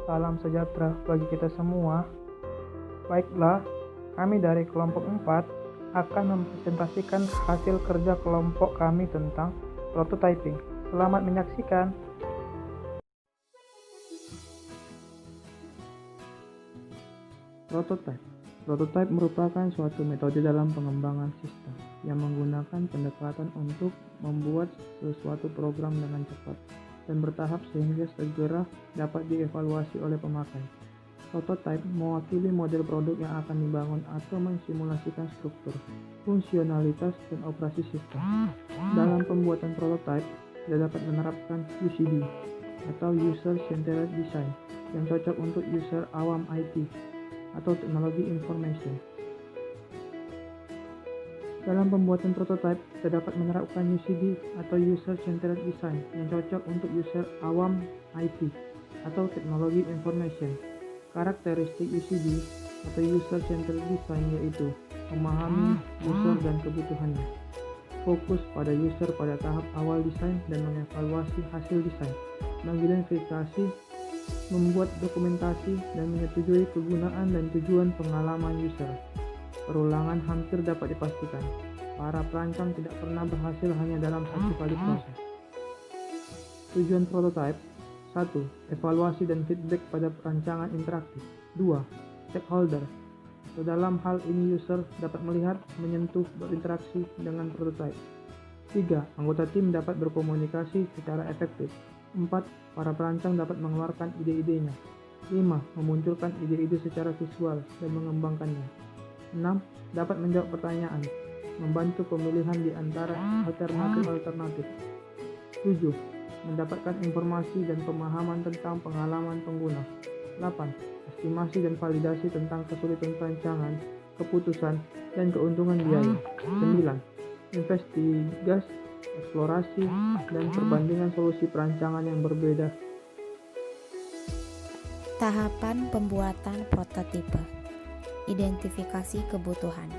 Salam sejahtera bagi kita semua. Baiklah, kami dari kelompok 4 akan mempresentasikan hasil kerja kelompok kami tentang prototyping. Selamat menyaksikan. Prototype merupakan suatu metode dalam pengembangan sistem yang menggunakan pendekatan untuk membuat sesuatu program dengan cepat dan bertahap sehingga segera dapat dievaluasi oleh pemakai. Prototype mewakili model produk yang akan dibangun atau mensimulasikan struktur, fungsionalitas, dan operasi sistem. Dalam pembuatan prototype, kita dapat menerapkan UCD atau User Centered Design yang cocok untuk user awam IT atau teknologi information. Dalam pembuatan prototype, kita dapat menerapkan UCD atau User Centered Design yang cocok untuk user awam IT atau teknologi information. Karakteristik UCD atau User Centered Design yaitu memahami user dan kebutuhannya, fokus pada user pada tahap awal desain dan mengevaluasi hasil desain, mengidentifikasi, membuat dokumentasi, dan menyetujui kegunaan dan tujuan pengalaman user. Perulangan hampir dapat dipastikan. Para perancang tidak pernah berhasil hanya dalam satu kali proses. Tujuan prototype: 1. Evaluasi dan feedback pada perancangan interaktif. 2. Stakeholder. Dalam hal ini user dapat melihat, menyentuh, berinteraksi dengan prototype. 3. Anggota tim dapat berkomunikasi secara efektif. 4. Para perancang dapat mengeluarkan ide-idenya. 5. Memunculkan ide-ide secara visual dan mengembangkannya. 6. Dapat menjawab pertanyaan, membantu pemilihan di antara alternatif-alternatif. 7. Mendapatkan informasi dan pemahaman tentang pengalaman pengguna. 8. Estimasi dan validasi tentang kesulitan perancangan, keputusan, dan keuntungan biaya. 9. Investigasi, eksplorasi, dan perbandingan solusi perancangan yang berbeda. Tahapan pembuatan prototipe. Identifikasi kebutuhan.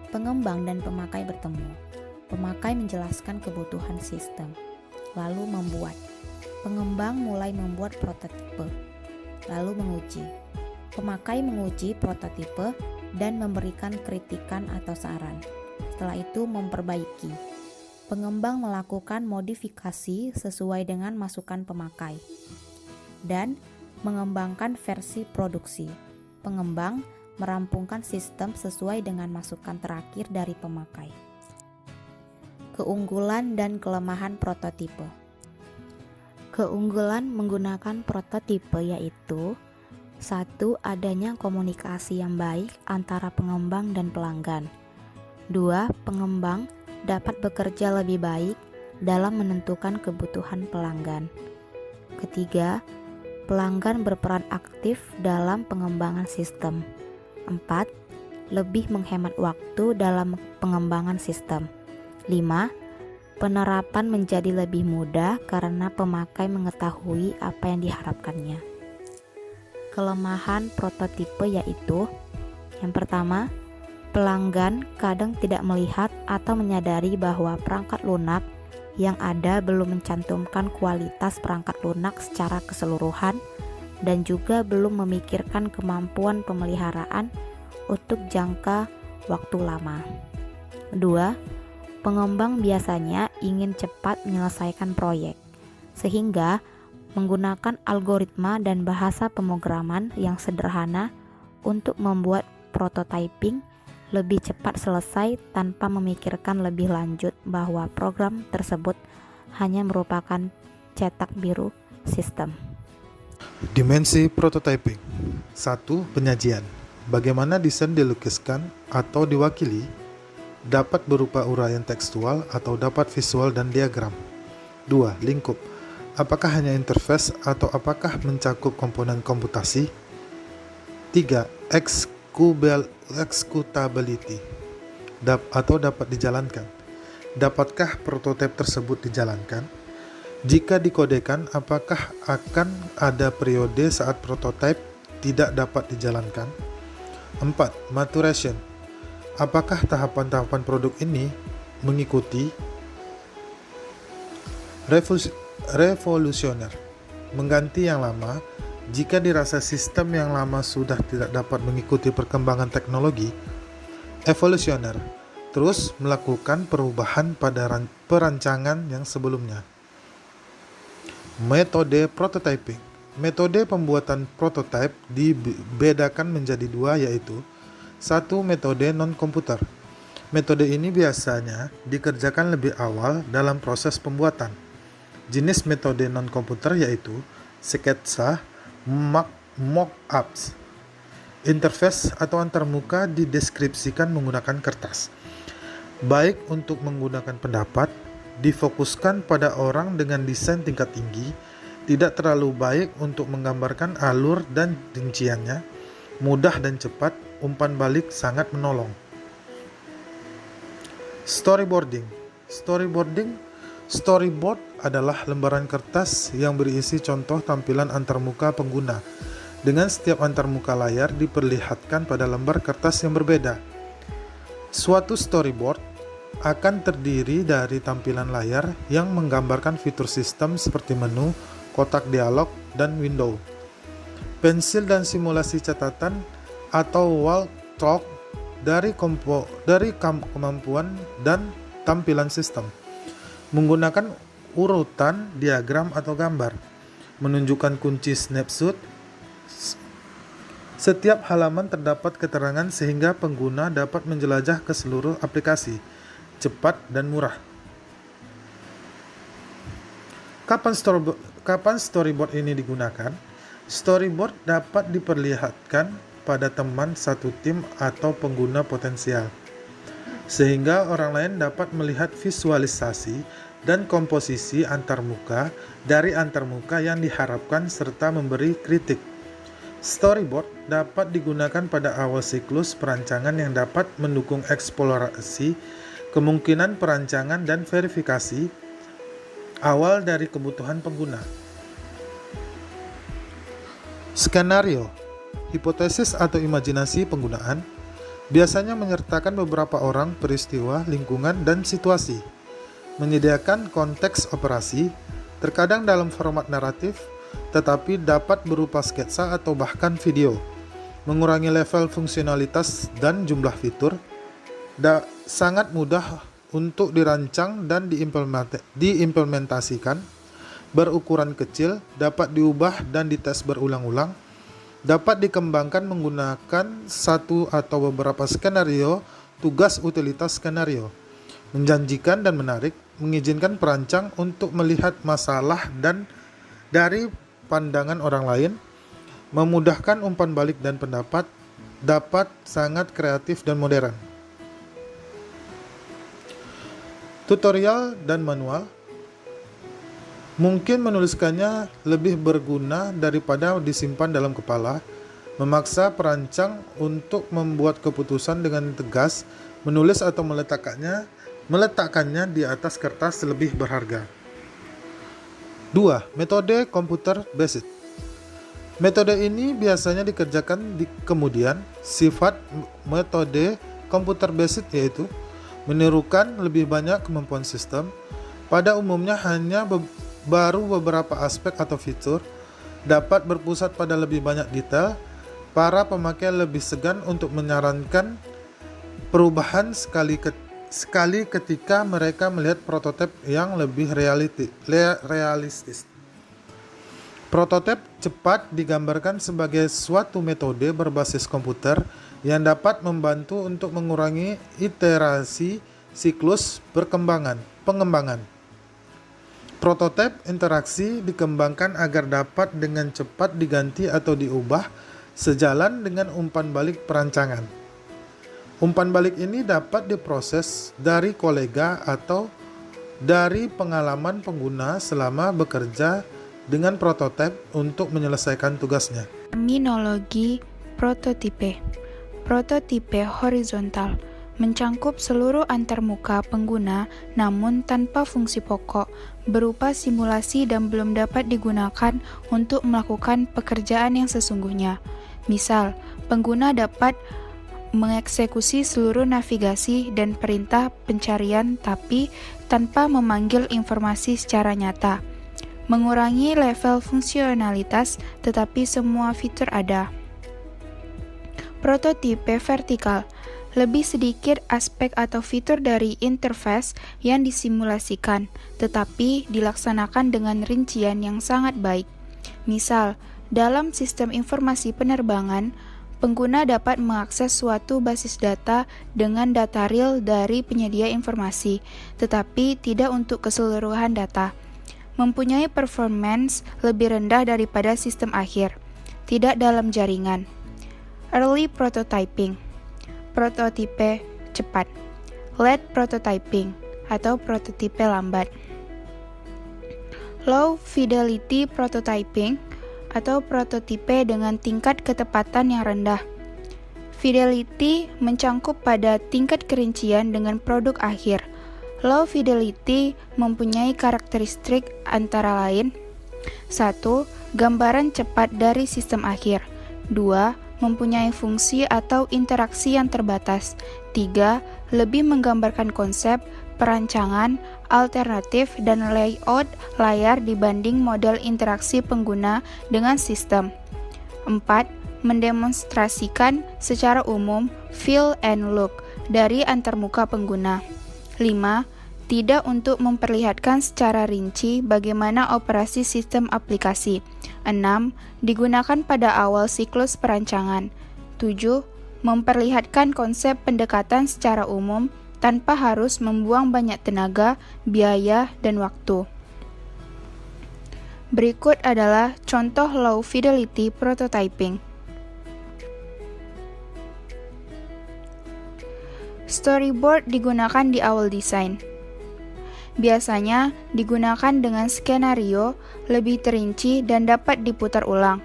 Pengembang dan pemakai bertemu. Pemakai menjelaskan kebutuhan sistem, lalu membuat. Pengembang mulai membuat prototipe, lalu menguji. Pemakai menguji prototipe dan memberikan kritikan atau saran. Setelah itu memperbaiki. Pengembang melakukan modifikasi sesuai dengan masukan pemakai dan mengembangkan versi produksi. Pengembang merampungkan sistem sesuai dengan masukan terakhir dari pemakai. Keunggulan dan kelemahan prototipe. Keunggulan menggunakan prototipe yaitu: 1. Adanya komunikasi yang baik antara pengembang dan pelanggan. 2. Pengembang dapat bekerja lebih baik dalam menentukan kebutuhan pelanggan. Ketiga, pelanggan berperan aktif dalam pengembangan sistem. 4. Lebih menghemat waktu dalam pengembangan sistem. 5. Penerapan menjadi lebih mudah karena pemakai mengetahui apa yang diharapkannya. Kelemahan prototipe yaitu: yang pertama, pelanggan kadang tidak melihat atau menyadari bahwa perangkat lunak yang ada belum mencantumkan kualitas perangkat lunak secara keseluruhan dan juga belum memikirkan kemampuan pemeliharaan untuk jangka waktu lama. 2. Pengembang biasanya ingin cepat menyelesaikan proyek, sehingga menggunakan algoritma dan bahasa pemrograman yang sederhana untuk membuat prototyping lebih cepat selesai tanpa memikirkan lebih lanjut bahwa program tersebut hanya merupakan cetak biru sistem. Dimensi prototyping. 1. Penyajian. Bagaimana desain dilukiskan atau diwakili dapat berupa uraian tekstual atau dapat visual dan diagram. 2. Lingkup. Apakah hanya interface atau apakah mencakup komponen komputasi? 3. Executability atau dapat dijalankan. Dapatkah prototipe tersebut dijalankan? Jika dikodekan, apakah akan ada periode saat prototipe tidak dapat dijalankan? 4. Maturation. Apakah tahapan-tahapan produk ini mengikuti revolusioner, mengganti yang lama jika dirasa sistem yang lama sudah tidak dapat mengikuti perkembangan teknologi, evolusioner terus melakukan perubahan pada perancangan yang sebelumnya. Metode prototyping. Metode pembuatan prototipe dibedakan menjadi dua, yaitu satu, metode non-komputer. Metode ini biasanya dikerjakan lebih awal dalam proses pembuatan. Jenis metode non-komputer yaitu sketsa, mock-ups. Interface atau antarmuka dideskripsikan menggunakan kertas. Baik untuk menggunakan pendapat, difokuskan pada orang dengan desain tingkat tinggi, tidak terlalu baik untuk menggambarkan alur dan rinciannya, mudah dan cepat, umpan balik sangat menolong. Storyboarding. Storyboard adalah lembaran kertas yang berisi contoh tampilan antarmuka pengguna. Dengan setiap antarmuka layar diperlihatkan pada lembar kertas yang berbeda. Suatu storyboard akan terdiri dari tampilan layar yang menggambarkan fitur sistem seperti menu, kotak dialog, dan window. Pensil dan simulasi catatan atau walkthrough dari kemampuan dan tampilan sistem. Menggunakan urutan, diagram, atau gambar. Menunjukkan kunci snapshot. Setiap halaman terdapat keterangan sehingga pengguna dapat menjelajah ke seluruh aplikasi. Cepat dan murah. Kapan storyboard ini digunakan? Storyboard dapat diperlihatkan pada teman satu tim atau pengguna potensial, sehingga orang lain dapat melihat visualisasi dan komposisi antarmuka dari antarmuka yang diharapkan serta memberi kritik. Storyboard dapat digunakan pada awal siklus perancangan yang dapat mendukung eksplorasi kemungkinan perancangan dan verifikasi awal dari kebutuhan pengguna. Skenario, hipotesis atau imajinasi penggunaan biasanya menyertakan beberapa orang, peristiwa, lingkungan, dan situasi. Menyediakan konteks operasi, terkadang dalam format naratif, tetapi dapat berupa sketsa atau bahkan video. Mengurangi level fungsionalitas dan jumlah fitur, sangat mudah untuk dirancang dan diimplementasikan, berukuran kecil, dapat diubah dan dites berulang-ulang, dapat dikembangkan menggunakan satu atau beberapa skenario, tugas utilitas skenario, menjanjikan dan menarik, mengizinkan perancang untuk melihat masalah dan dari pandangan orang lain, memudahkan umpan balik dan pendapat, dapat sangat kreatif dan modern. Tutorial dan manual. Mungkin menuliskannya lebih berguna daripada disimpan dalam kepala, memaksa perancang untuk membuat keputusan dengan tegas, menulis atau meletakkannya di atas kertas lebih berharga. 2. Metode computer based. Metode ini biasanya dikerjakan kemudian. Sifat metode computer based yaitu menirukan lebih banyak kemampuan sistem, pada umumnya hanya baru beberapa aspek atau fitur, dapat berpusat pada lebih banyak detail. Para pemakai lebih segan untuk menyarankan perubahan sekali ketika mereka melihat prototipe yang lebih realistis. Prototipe cepat digambarkan sebagai suatu metode berbasis komputer yang dapat membantu untuk mengurangi iterasi siklus pengembangan. Prototipe interaksi dikembangkan agar dapat dengan cepat diganti atau diubah sejalan dengan umpan balik perancangan. Umpan balik ini dapat diproses dari kolega atau dari pengalaman pengguna selama bekerja dengan prototipe untuk menyelesaikan tugasnya. Terminologi prototipe. Prototipe horizontal mencangkup seluruh antarmuka pengguna namun tanpa fungsi pokok, berupa simulasi dan belum dapat digunakan untuk melakukan pekerjaan yang sesungguhnya. Misal, pengguna dapat mengeksekusi seluruh navigasi dan perintah pencarian tapi tanpa memanggil informasi secara nyata. mengurangi level fungsionalitas, tetapi semua fitur ada. Prototipe vertikal, lebih sedikit aspek atau fitur dari interface yang disimulasikan, tetapi dilaksanakan dengan rincian yang sangat baik. Misal, dalam sistem informasi penerbangan, pengguna dapat mengakses suatu basis data dengan data real dari penyedia informasi, tetapi tidak untuk keseluruhan data. Mempunyai performance lebih rendah daripada sistem akhir, tidak dalam jaringan. Early prototyping, prototipe cepat. Late prototyping, atau prototipe lambat. Low fidelity prototyping, atau prototipe dengan tingkat ketepatan yang rendah. Fidelity mencangkup pada tingkat kerincian dengan produk akhir. Low fidelity mempunyai karakteristik antara lain: 1. Gambaran cepat dari sistem akhir. 2. Mempunyai fungsi atau interaksi yang terbatas. 3. Lebih menggambarkan konsep, perancangan, alternatif, dan layout layar dibanding model interaksi pengguna dengan sistem. 4. Mendemonstrasikan secara umum feel and look dari antarmuka pengguna. 5. Tidak untuk memperlihatkan secara rinci bagaimana operasi sistem aplikasi. 6. Digunakan pada awal siklus perancangan. 7. Memperlihatkan konsep pendekatan secara umum tanpa harus membuang banyak tenaga, biaya, dan waktu. Berikut adalah contoh low fidelity prototyping. Storyboard digunakan di awal desain. Biasanya digunakan dengan skenario lebih terinci dan dapat diputar ulang.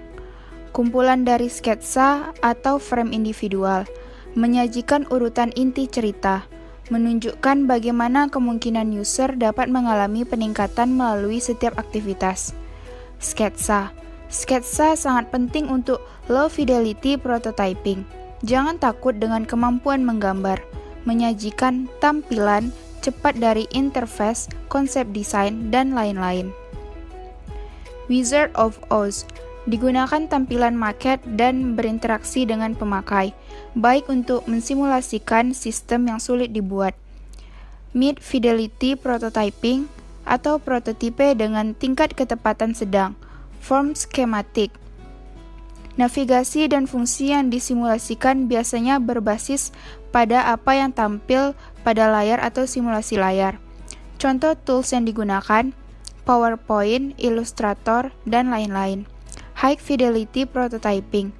Kumpulan dari sketsa atau frame individual, menyajikan urutan inti cerita, menunjukkan bagaimana kemungkinan user dapat mengalami peningkatan melalui setiap aktivitas. Sketsa sangat penting untuk low fidelity prototyping. Jangan takut dengan kemampuan menggambar, menyajikan tampilan cepat dari interface, konsep desain, dan lain-lain. Wizard of Oz digunakan tampilan maket dan berinteraksi dengan pemakai, baik untuk mensimulasikan sistem yang sulit dibuat. Mid fidelity prototyping atau prototipe dengan tingkat ketepatan sedang. Form schematic. Navigasi dan fungsi yang disimulasikan biasanya berbasis pada apa yang tampil pada layar atau simulasi layar. Contoh tools yang digunakan: PowerPoint, Illustrator, dan lain-lain. High fidelity prototyping,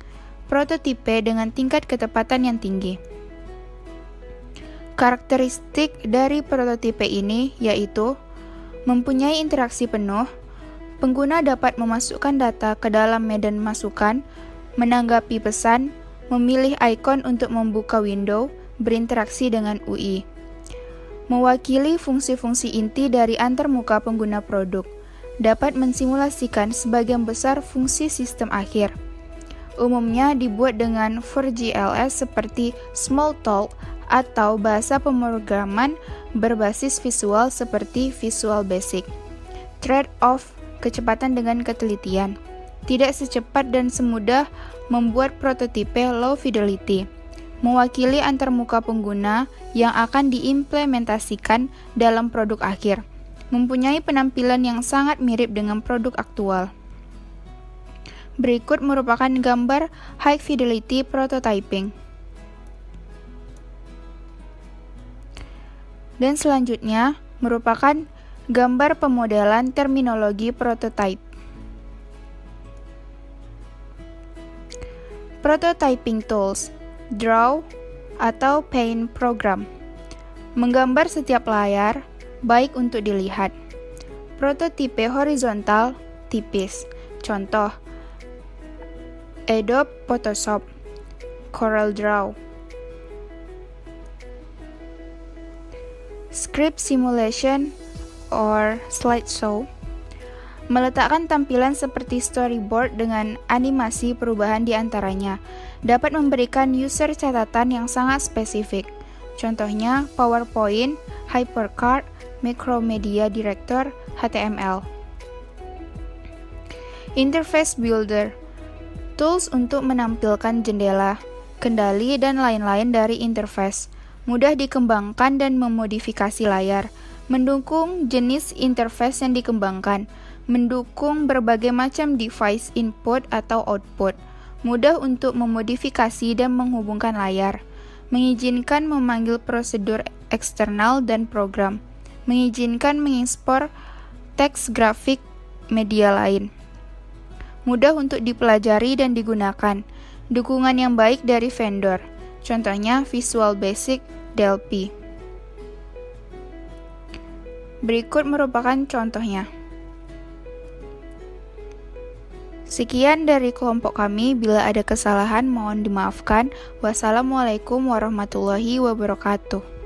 prototipe dengan tingkat ketepatan yang tinggi. Karakteristik dari prototipe ini yaitu mempunyai interaksi penuh, pengguna dapat memasukkan data ke dalam medan masukan, menanggapi pesan, memilih ikon untuk membuka window, berinteraksi dengan UI. Mewakili fungsi-fungsi inti dari antarmuka pengguna produk, dapat mensimulasikan sebagian besar fungsi sistem akhir. Umumnya dibuat dengan 4GLS seperti Smalltalk atau bahasa pemrograman berbasis visual seperti Visual Basic. Trade-off kecepatan dengan ketelitian. Tidak secepat dan semudah membuat prototipe low fidelity. Mewakili antarmuka pengguna yang akan diimplementasikan dalam produk akhir. Mempunyai penampilan yang sangat mirip dengan produk aktual. Berikut merupakan gambar high fidelity prototyping. Dan selanjutnya merupakan gambar pemodelan terminologi prototype. Prototyping tools, draw atau paint program. Menggambar setiap layar, baik untuk dilihat. Prototipe horizontal, tipis. Contoh, Adobe Photoshop, CorelDRAW. Script simulation or slideshow. Meletakkan tampilan seperti storyboard dengan animasi perubahan di antaranya. Dapat memberikan user catatan yang sangat spesifik. Contohnya PowerPoint, HyperCard, Macromedia Director, HTML. Interface Builder, tools untuk menampilkan jendela, kendali, dan lain-lain dari interface, mudah dikembangkan dan memodifikasi layar, mendukung jenis interface yang dikembangkan, mendukung berbagai macam device input atau output, mudah untuk memodifikasi dan menghubungkan layar, mengizinkan memanggil prosedur eksternal dan program, mengizinkan mengekspor teks grafik media lain. Mudah untuk dipelajari dan digunakan. Dukungan yang baik dari vendor. Contohnya Visual Basic, Delphi. Berikut merupakan contohnya. Sekian dari kelompok kami. Bila ada kesalahan mohon dimaafkan. Wassalamualaikum warahmatullahi wabarakatuh.